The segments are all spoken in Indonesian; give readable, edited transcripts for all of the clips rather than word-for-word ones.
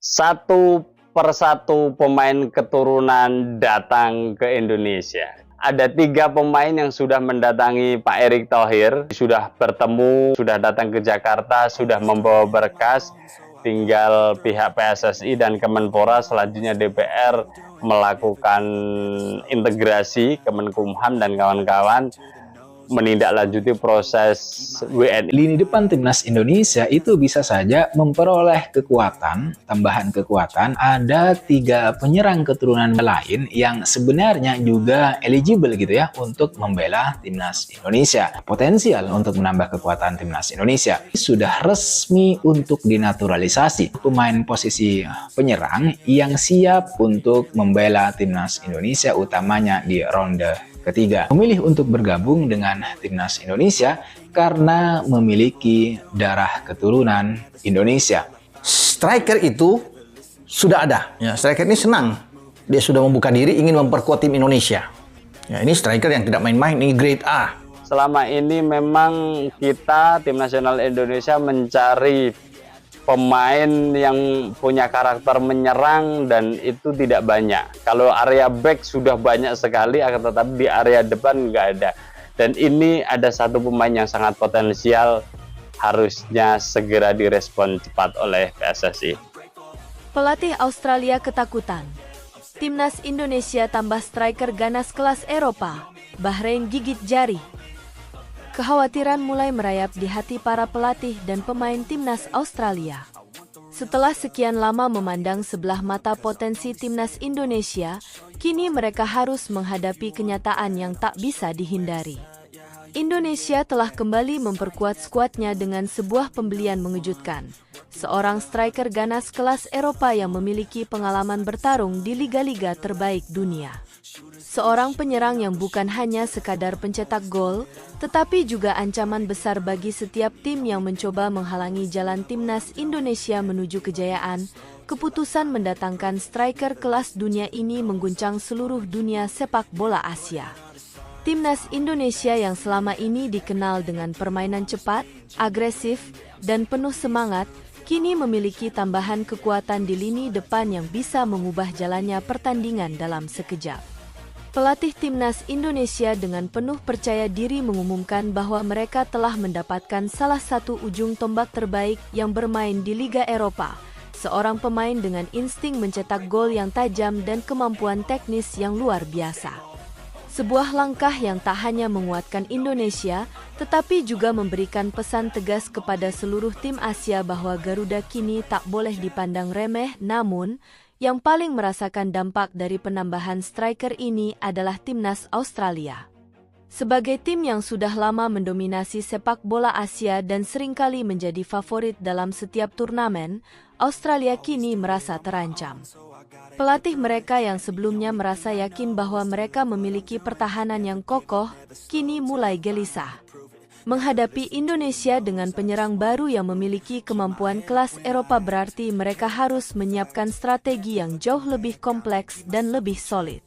Satu persatu pemain keturunan datang ke Indonesia. Ada 3 pemain yang sudah mendatangi Pak Erick Thohir, sudah bertemu, sudah datang ke Jakarta, sudah membawa berkas. Tinggal pihak PSSI dan Kemenpora, selanjutnya DPR melakukan integrasi, Kemenkumham dan kawan-kawan menindaklanjuti proses WNI. Lini depan timnas Indonesia itu bisa saja memperoleh tambahan kekuatan. Ada 3 penyerang keturunan lain yang sebenarnya juga eligible gitu ya untuk membela timnas Indonesia. Potensial untuk menambah kekuatan timnas Indonesia. Sudah resmi untuk dinaturalisasi pemain posisi penyerang yang siap untuk membela timnas Indonesia, utamanya di ronde ketiga. Memilih untuk bergabung dengan timnas Indonesia karena memiliki darah keturunan Indonesia. Striker itu sudah ada. Ya, striker ini senang. Dia sudah membuka diri ingin memperkuat tim Indonesia. Ya, ini striker yang tidak main-main, ini grade A. Selama ini memang kita tim nasional Indonesia mencari pemain yang punya karakter menyerang dan itu tidak banyak. Kalau area back sudah banyak sekali, akan tetapi di area depan nggak ada. Dan ini ada satu pemain yang sangat potensial, harusnya segera direspon cepat oleh PSSI. Pelatih Australia ketakutan. Timnas Indonesia tambah striker ganas kelas Eropa. Bahrain gigit jari. Kekhawatiran mulai merayap di hati para pelatih dan pemain timnas Australia. Setelah sekian lama memandang sebelah mata potensi timnas Indonesia, kini mereka harus menghadapi kenyataan yang tak bisa dihindari. Indonesia telah kembali memperkuat skuadnya dengan sebuah pembelian mengejutkan. Seorang striker ganas kelas Eropa yang memiliki pengalaman bertarung di liga-liga terbaik dunia. Seorang penyerang yang bukan hanya sekadar pencetak gol, tetapi juga ancaman besar bagi setiap tim yang mencoba menghalangi jalan timnas Indonesia menuju kejayaan. Keputusan mendatangkan striker kelas dunia ini mengguncang seluruh dunia sepak bola Asia. Timnas Indonesia yang selama ini dikenal dengan permainan cepat, agresif, dan penuh semangat, kini memiliki tambahan kekuatan di lini depan yang bisa mengubah jalannya pertandingan dalam sekejap. Pelatih timnas Indonesia dengan penuh percaya diri mengumumkan bahwa mereka telah mendapatkan salah satu ujung tombak terbaik yang bermain di Liga Eropa, seorang pemain dengan insting mencetak gol yang tajam dan kemampuan teknis yang luar biasa. Sebuah langkah yang tak hanya menguatkan Indonesia, tetapi juga memberikan pesan tegas kepada seluruh tim Asia bahwa Garuda kini tak boleh dipandang remeh. Namun, yang paling merasakan dampak dari penambahan striker ini adalah timnas Australia. Sebagai tim yang sudah lama mendominasi sepak bola Asia dan seringkali menjadi favorit dalam setiap turnamen, Australia kini merasa terancam. Pelatih mereka yang sebelumnya merasa yakin bahwa mereka memiliki pertahanan yang kokoh, kini mulai gelisah. Menghadapi Indonesia dengan penyerang baru yang memiliki kemampuan kelas Eropa berarti mereka harus menyiapkan strategi yang jauh lebih kompleks dan lebih solid.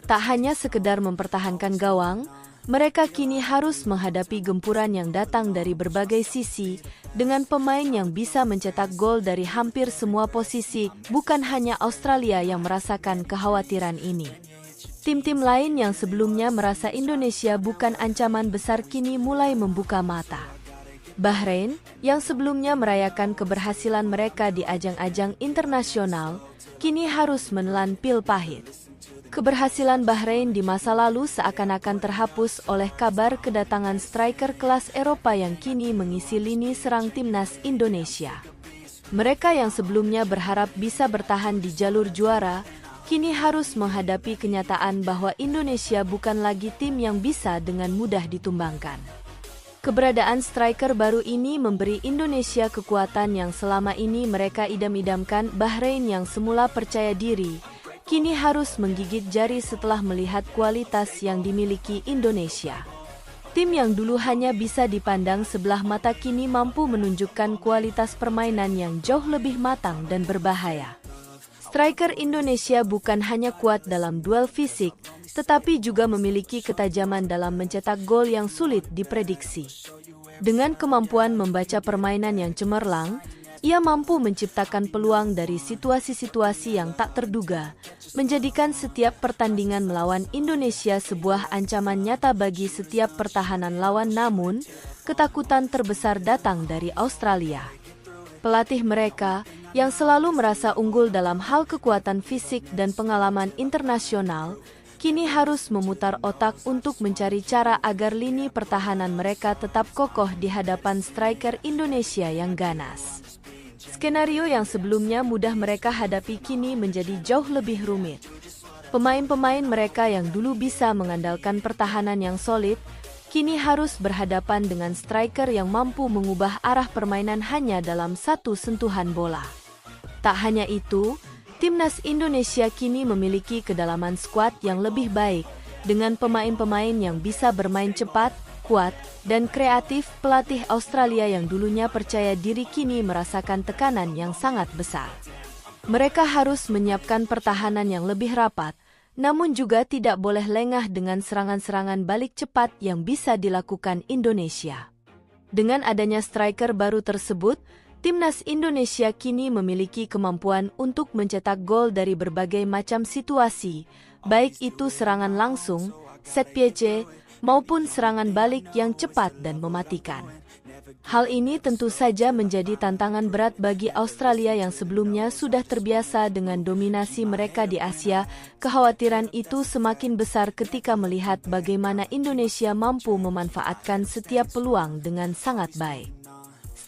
Tak hanya sekedar mempertahankan gawang, mereka kini harus menghadapi gempuran yang datang dari berbagai sisi dengan pemain yang bisa mencetak gol dari hampir semua posisi. Bukan hanya Australia yang merasakan kekhawatiran ini. Tim-tim lain yang sebelumnya merasa Indonesia bukan ancaman besar kini mulai membuka mata. Bahrain, yang sebelumnya merayakan keberhasilan mereka di ajang-ajang internasional, kini harus menelan pil pahit. Keberhasilan Bahrain di masa lalu seakan-akan terhapus oleh kabar kedatangan striker kelas Eropa yang kini mengisi lini serang timnas Indonesia. Mereka yang sebelumnya berharap bisa bertahan di jalur juara, kini harus menghadapi kenyataan bahwa Indonesia bukan lagi tim yang bisa dengan mudah ditumbangkan. Keberadaan striker baru ini memberi Indonesia kekuatan yang selama ini mereka idam-idamkan. Bahrain yang semula percaya diri, kini harus menggigit jari setelah melihat kualitas yang dimiliki Indonesia. Tim yang dulu hanya bisa dipandang sebelah mata kini mampu menunjukkan kualitas permainan yang jauh lebih matang dan berbahaya. Striker Indonesia bukan hanya kuat dalam duel fisik, tetapi juga memiliki ketajaman dalam mencetak gol yang sulit diprediksi. Dengan kemampuan membaca permainan yang cemerlang, Ia mampu menciptakan peluang dari situasi-situasi yang tak terduga, menjadikan setiap pertandingan melawan Indonesia sebuah ancaman nyata bagi setiap pertahanan lawan. Namun, ketakutan terbesar datang dari Australia. Pelatih mereka, yang selalu merasa unggul dalam hal kekuatan fisik dan pengalaman internasional, kini harus memutar otak untuk mencari cara agar lini pertahanan mereka tetap kokoh di hadapan striker Indonesia yang ganas. Skenario yang sebelumnya mudah mereka hadapi kini menjadi jauh lebih rumit. Pemain-pemain mereka yang dulu bisa mengandalkan pertahanan yang solid, kini harus berhadapan dengan striker yang mampu mengubah arah permainan hanya dalam satu sentuhan bola. Tak hanya itu, Timnas Indonesia kini memiliki kedalaman skuad yang lebih baik, dengan pemain-pemain yang bisa bermain cepat, kuat, dan kreatif. Pelatih Australia yang dulunya percaya diri kini merasakan tekanan yang sangat besar. Mereka harus menyiapkan pertahanan yang lebih rapat, namun juga tidak boleh lengah dengan serangan-serangan balik cepat yang bisa dilakukan Indonesia. Dengan adanya striker baru tersebut, Timnas Indonesia kini memiliki kemampuan untuk mencetak gol dari berbagai macam situasi, baik itu serangan langsung, set piece, maupun serangan balik yang cepat dan mematikan. Hal ini tentu saja menjadi tantangan berat bagi Australia yang sebelumnya sudah terbiasa dengan dominasi mereka di Asia. Kekhawatiran itu semakin besar ketika melihat bagaimana Indonesia mampu memanfaatkan setiap peluang dengan sangat baik.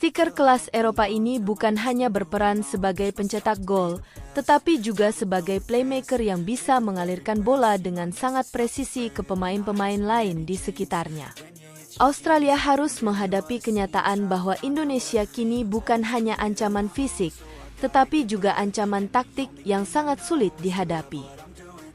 Stiker kelas Eropa ini bukan hanya berperan sebagai pencetak gol, tetapi juga sebagai playmaker yang bisa mengalirkan bola dengan sangat presisi ke pemain-pemain lain di sekitarnya. Australia harus menghadapi kenyataan bahwa Indonesia kini bukan hanya ancaman fisik, tetapi juga ancaman taktik yang sangat sulit dihadapi.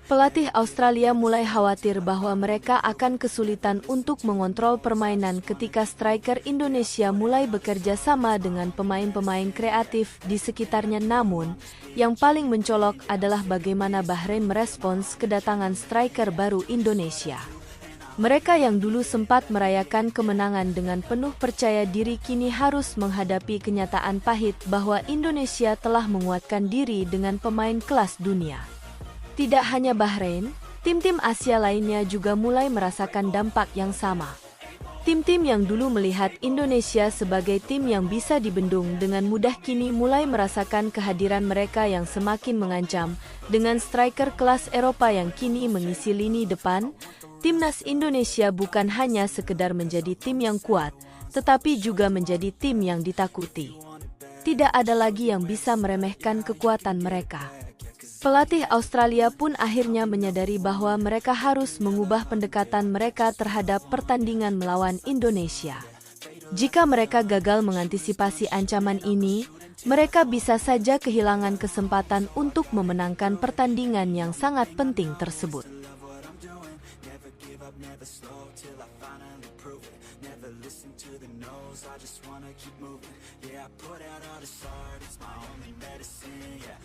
Pelatih Australia mulai khawatir bahwa mereka akan kesulitan untuk mengontrol permainan ketika striker Indonesia mulai bekerja sama dengan pemain-pemain kreatif di sekitarnya. Namun, yang paling mencolok adalah bagaimana Bahrain merespons kedatangan striker baru Indonesia. Mereka yang dulu sempat merayakan kemenangan dengan penuh percaya diri kini harus menghadapi kenyataan pahit bahwa Indonesia telah menguatkan diri dengan pemain kelas dunia. Tidak hanya Bahrain, tim-tim Asia lainnya juga mulai merasakan dampak yang sama. Tim-tim yang dulu melihat Indonesia sebagai tim yang bisa dibendung dengan mudah kini mulai merasakan kehadiran mereka yang semakin mengancam. Dengan striker kelas Eropa yang kini mengisi lini depan, Timnas Indonesia bukan hanya sekedar menjadi tim yang kuat, tetapi juga menjadi tim yang ditakuti. Tidak ada lagi yang bisa meremehkan kekuatan mereka. Pelatih Australia pun akhirnya menyadari bahwa mereka harus mengubah pendekatan mereka terhadap pertandingan melawan Indonesia. Jika mereka gagal mengantisipasi ancaman ini, mereka bisa saja kehilangan kesempatan untuk memenangkan pertandingan yang sangat penting tersebut. Never slow till I finally prove it. Never listen to the no's, I just wanna keep moving. Yeah, I put out all this art, it's my only medicine, yeah.